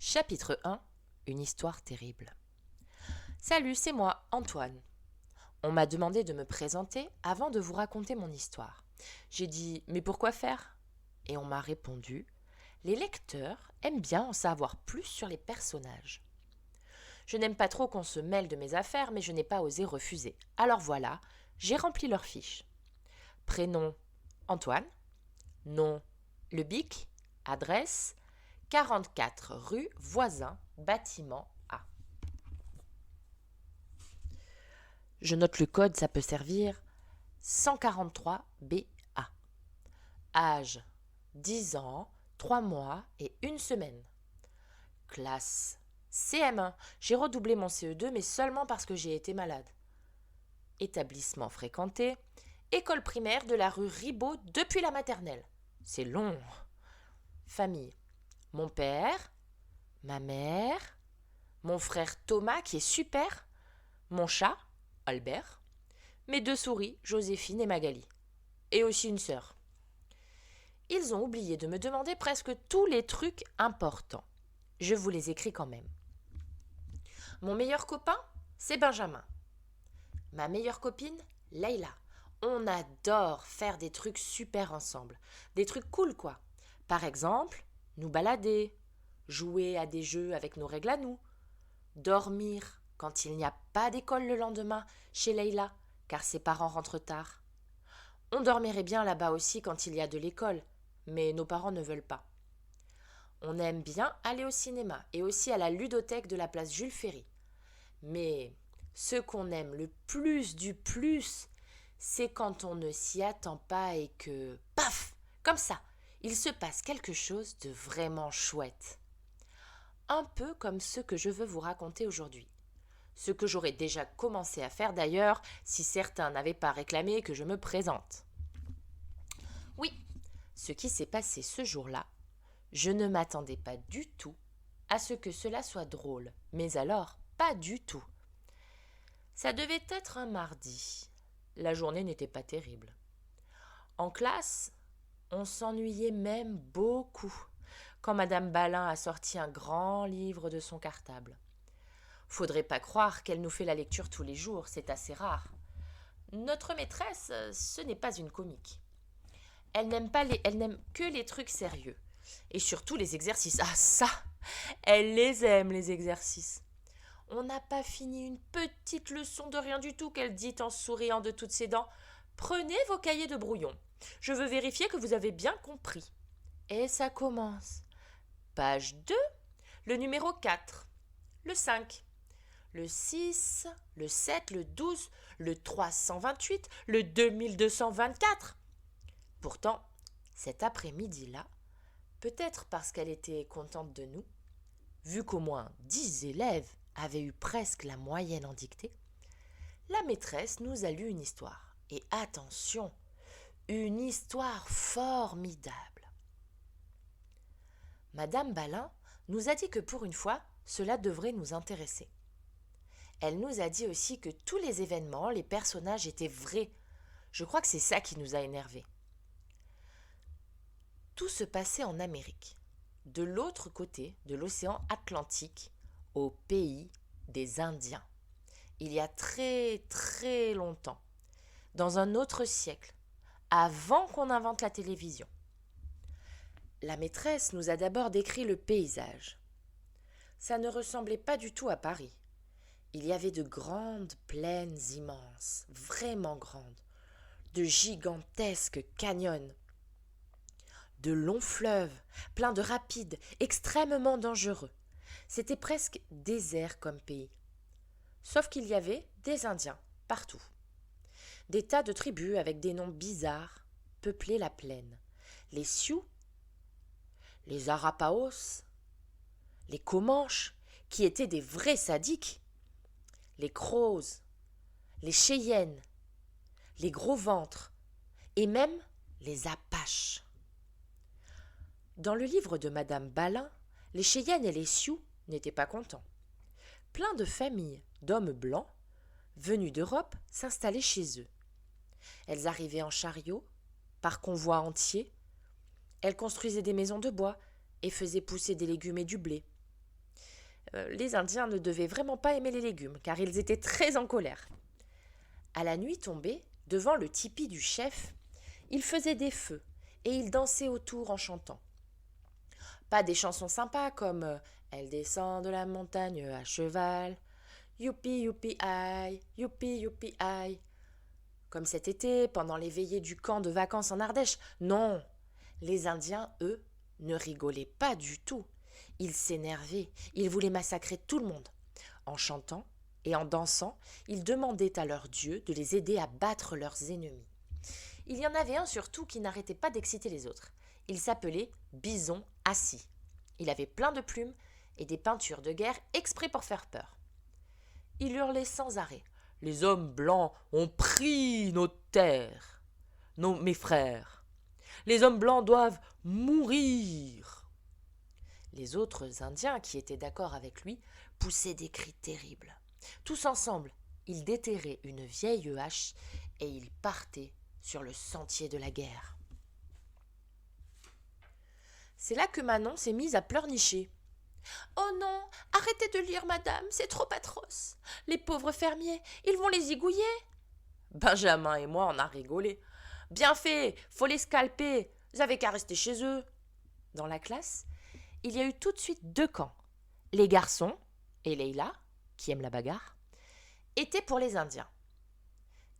Chapitre 1. Une histoire terrible. Salut, c'est moi, Antoine. On m'a demandé de me présenter avant de vous raconter mon histoire. J'ai dit, mais pourquoi faire? Et on m'a répondu, les lecteurs aiment bien en savoir plus sur les personnages. Je n'aime pas trop qu'on se mêle de mes affaires, mais je n'ai pas osé refuser. Alors voilà, j'ai rempli leur fiche. Prénom, Antoine. Nom, Le Bic. Adresse, 44 rue Voisin, bâtiment A. Je note le code, ça peut servir. 143BA. Âge 10 ans, 3 mois et 1 semaine. Classe CM1. J'ai redoublé mon CE2 mais seulement parce que j'ai été malade. Établissement fréquenté. École primaire de la rue Ribot depuis la maternelle. C'est long. Famille. Mon père, ma mère, mon frère Thomas qui est super, mon chat, Albert, mes 2 souris, Joséphine et Magali, et aussi une sœur. Ils ont oublié de me demander presque tous les trucs importants. Je vous les écris quand même. Mon meilleur copain, c'est Benjamin. Ma meilleure copine, Leïla. On adore faire des trucs super ensemble. Des trucs cool quoi. Par exemple, nous balader, jouer à des jeux avec nos règles à nous, dormir quand il n'y a pas d'école le lendemain chez Leïla, car ses parents rentrent tard. On dormirait bien là-bas aussi quand il y a de l'école, mais nos parents ne veulent pas. On aime bien aller au cinéma et aussi à la ludothèque de la place Jules Ferry. Mais ce qu'on aime le plus du plus, c'est quand on ne s'y attend pas et que, paf, comme ça, il se passe quelque chose de vraiment chouette. Un peu comme ce que je veux vous raconter aujourd'hui. Ce que j'aurais déjà commencé à faire d'ailleurs si certains n'avaient pas réclamé que je me présente. Oui, ce qui s'est passé ce jour-là, je ne m'attendais pas du tout à ce que cela soit drôle, mais alors pas du tout. Ça devait être un mardi. La journée n'était pas terrible. En classe, on s'ennuyait même beaucoup quand Madame Balin a sorti un grand livre de son cartable. Faudrait pas croire qu'elle nous fait la lecture tous les jours, c'est assez rare. Notre maîtresse, ce n'est pas une comique. Elle n'aime que les trucs sérieux. Et surtout les exercices. Ah ça, elle les aime les exercices. On n'a pas fini une petite leçon de rien du tout qu'elle dit en souriant de toutes ses dents. Prenez vos cahiers de brouillon. Je veux vérifier que vous avez bien compris. Et ça commence. Page 2, le numéro 4, le 5, le 6, le 7, le 12, le 328, le 2224. Pourtant, cet après-midi-là, peut-être parce qu'elle était contente de nous, vu qu'au moins 10 élèves avaient eu presque la moyenne en dictée, la maîtresse nous a lu une histoire. Et attention, une histoire formidable. Madame Balin nous a dit que pour une fois, cela devrait nous intéresser. Elle nous a dit aussi que tous les événements, les personnages étaient vrais. Je crois que c'est ça qui nous a énervés. Tout se passait en Amérique, de l'autre côté de l'océan Atlantique, au pays des Indiens. Il y a très très longtemps, dans un autre siècle, avant qu'on invente la télévision. La maîtresse nous a d'abord décrit le paysage. Ça ne ressemblait pas du tout à Paris. Il y avait de grandes plaines immenses, vraiment grandes, de gigantesques canyons, de longs fleuves, pleins de rapides, extrêmement dangereux. C'était presque désert comme pays. Sauf qu'il y avait des Indiens partout. Des tas de tribus avec des noms bizarres peuplaient la plaine. Les Sioux, les Arapaos, les Comanches, qui étaient des vrais sadiques, les Crows, les Cheyennes, les gros ventres, et même les Apaches. Dans le livre de Madame Balin, les Cheyennes et les Sioux n'étaient pas contents. Plein de familles d'hommes blancs, venus d'Europe, s'installaient chez eux. Elles arrivaient en chariot, par convois entiers. Elles construisaient des maisons de bois et faisaient pousser des légumes et du blé. Les Indiens ne devaient vraiment pas aimer les légumes, car ils étaient très en colère. À la nuit tombée, devant le tipi du chef, ils faisaient des feux et ils dansaient autour en chantant. Pas des chansons sympas comme Elle descend de la montagne à cheval, youpi youpi aïe, youpi youpi aïe. Comme cet été, pendant les veillées du camp de vacances en Ardèche. Non, les Indiens, eux, ne rigolaient pas du tout. Ils s'énervaient, ils voulaient massacrer tout le monde. En chantant et en dansant, ils demandaient à leurs dieux de les aider à battre leurs ennemis. Il y en avait un surtout qui n'arrêtait pas d'exciter les autres. Il s'appelait Bison Assis. Il avait plein de plumes et des peintures de guerre exprès pour faire peur. Il hurlait sans arrêt. Les hommes blancs ont pris nos terres, mes frères. Les hommes blancs doivent mourir. Les autres Indiens qui étaient d'accord avec lui poussaient des cris terribles. Tous ensemble, ils déterraient une vieille hache et ils partaient sur le sentier de la guerre. C'est là que Manon s'est mise à pleurnicher. « Oh non, arrêtez de lire, madame, c'est trop atroce. Les pauvres fermiers, ils vont les zigouiller. » Benjamin et moi, on a rigolé. « Bien fait, faut les scalper, vous avez qu'à rester chez eux. » Dans la classe, il y a eu tout de suite 2 camps. Les garçons, et Leïla, qui aime la bagarre, étaient pour les Indiens.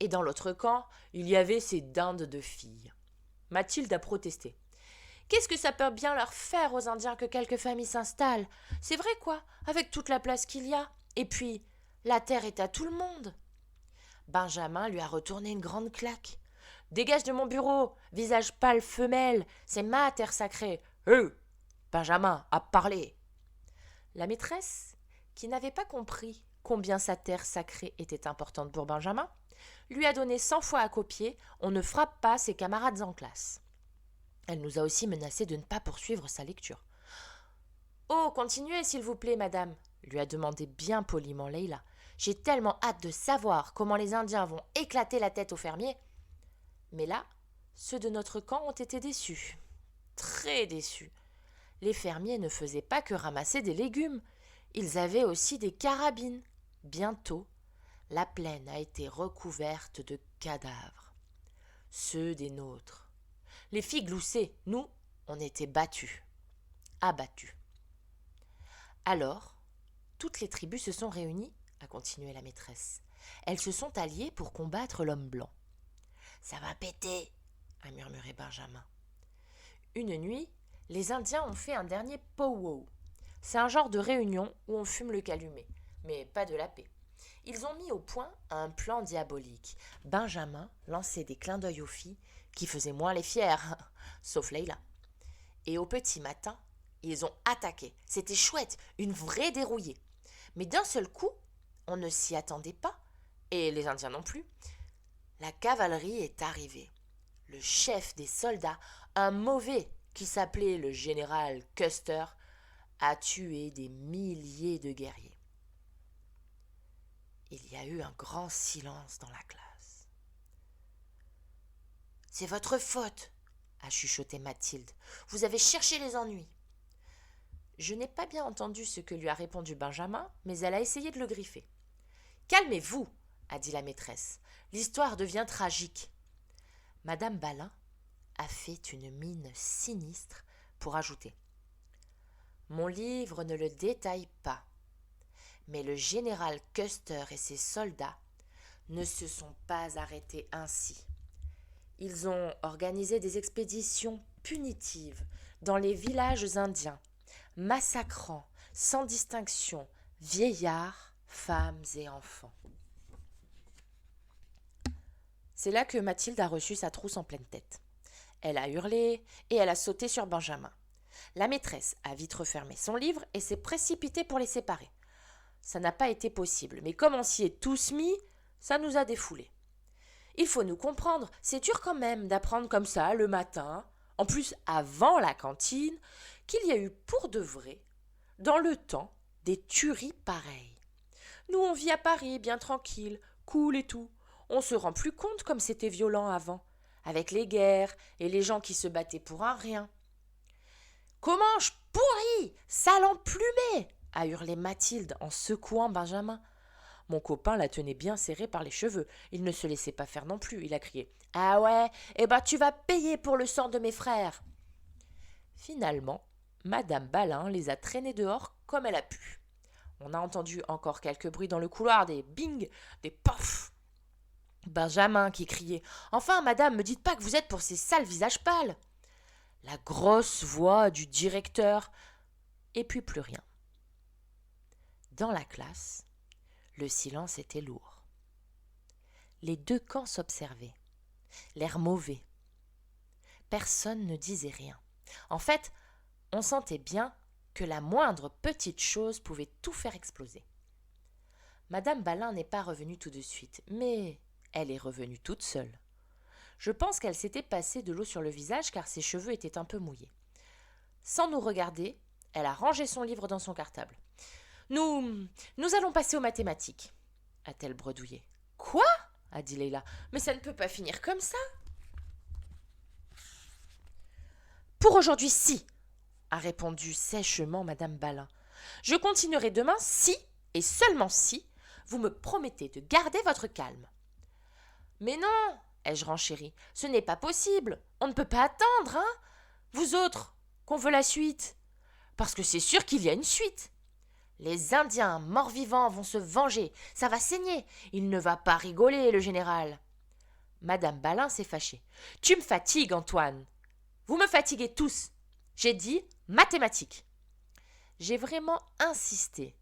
Et dans l'autre camp, il y avait ces dindes de filles. Mathilde a protesté. Qu'est-ce que ça peut bien leur faire aux Indiens que quelques familles s'installent? C'est vrai quoi, avec toute la place qu'il y a. Et puis, la terre est à tout le monde. Benjamin lui a retourné une grande claque. Dégage de mon bureau, visage pâle femelle, c'est ma terre sacrée. Benjamin a parlé. La maîtresse, qui n'avait pas compris combien sa terre sacrée était importante pour Benjamin, lui a donné 100 fois à copier « On ne frappe pas ses camarades en classe ». Elle nous a aussi menacé de ne pas poursuivre sa lecture. « Oh, continuez s'il vous plaît, madame », lui a demandé bien poliment Leïla. « J'ai tellement hâte de savoir comment les Indiens vont éclater la tête aux fermiers. » Mais là, ceux de notre camp ont été déçus. Très déçus. Les fermiers ne faisaient pas que ramasser des légumes. Ils avaient aussi des carabines. Bientôt, la plaine a été recouverte de cadavres. Ceux des nôtres. Les filles gloussaient, nous, on était battus, abattus. Alors, toutes les tribus se sont réunies, a continué la maîtresse. Elles se sont alliées pour combattre l'homme blanc. Ça va péter, a murmuré Benjamin. Une nuit, les Indiens ont fait un dernier pow-wow. C'est un genre de réunion où on fume le calumet, mais pas de la paix. Ils ont mis au point un plan diabolique. Benjamin lançait des clins d'œil aux filles qui faisaient moins les fiers, sauf Leïla. Et au petit matin, ils ont attaqué. C'était chouette, une vraie dérouillée. Mais d'un seul coup, on ne s'y attendait pas, et les Indiens non plus. La cavalerie est arrivée. Le chef des soldats, un mauvais qui s'appelait le général Custer, a tué des milliers de guerriers. Il y a eu un grand silence dans la classe. « C'est votre faute, » a chuchoté Mathilde. « Vous avez cherché les ennuis. » Je n'ai pas bien entendu ce que lui a répondu Benjamin, mais elle a essayé de le griffer. « Calmez-vous, » a dit la maîtresse. « L'histoire devient tragique. » Madame Balin a fait une mine sinistre pour ajouter. « Mon livre ne le détaille pas. Mais le général Custer et ses soldats ne se sont pas arrêtés ainsi. Ils ont organisé des expéditions punitives dans les villages indiens, massacrant sans distinction vieillards, femmes et enfants. » C'est là que Mathilde a reçu sa trousse en pleine tête. Elle a hurlé et elle a sauté sur Benjamin. La maîtresse a vite refermé son livre et s'est précipitée pour les séparer. Ça n'a pas été possible, mais comme on s'y est tous mis, ça nous a défoulés. Il faut nous comprendre, c'est dur quand même d'apprendre comme ça le matin, en plus avant la cantine, qu'il y a eu pour de vrai, dans le temps, des tueries pareilles. Nous on vit à Paris, bien tranquille, cool et tout. On se rend plus compte comme c'était violent avant, avec les guerres et les gens qui se battaient pour un rien. « Comanche pourri, sale emplumé !» a hurlé Mathilde en secouant Benjamin. Mon copain la tenait bien serrée par les cheveux. Il ne se laissait pas faire non plus. Il a crié « Ah ouais, eh ben tu vas payer pour le sang de mes frères !» Finalement, Madame Balin les a traînés dehors comme elle a pu. On a entendu encore quelques bruits dans le couloir, des bing, des pof. Benjamin qui criait « Enfin, madame, me dites pas que vous êtes pour ces sales visages pâles !» La grosse voix du directeur, et puis plus rien. Dans la classe, le silence était lourd. Les deux camps s'observaient, l'air mauvais. Personne ne disait rien. En fait, on sentait bien que la moindre petite chose pouvait tout faire exploser. Madame Balin n'est pas revenue tout de suite, mais elle est revenue toute seule. Je pense qu'elle s'était passé de l'eau sur le visage car ses cheveux étaient un peu mouillés. Sans nous regarder, elle a rangé son livre dans son cartable. « Nous allons passer aux mathématiques, » a-t-elle bredouillé. « Quoi ?» a dit Leila. « Mais ça ne peut pas finir comme ça !»« Pour aujourd'hui, si !» a répondu sèchement Madame Balin. « Je continuerai demain si, et seulement si, vous me promettez de garder votre calme. »« Mais non !» ai-je renchéri. « Ce n'est pas possible. On ne peut pas attendre, hein ? Vous autres, qu'on veut la suite. Parce que c'est sûr qu'il y a une suite. Les Indiens morts-vivants vont se venger. Ça va saigner. Il ne va pas rigoler, le général. » Madame Balin s'est fâchée. « Tu me fatigues, Antoine. Vous me fatiguez tous. J'ai dit mathématiques. » J'ai vraiment insisté.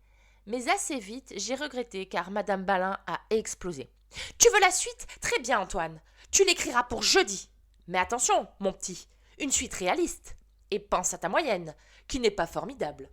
Mais assez vite, j'ai regretté car Madame Balin a explosé. « Tu veux la suite ? Très bien, Antoine. Tu l'écriras pour jeudi. Mais attention, mon petit, une suite réaliste. Et pense à ta moyenne, qui n'est pas formidable. »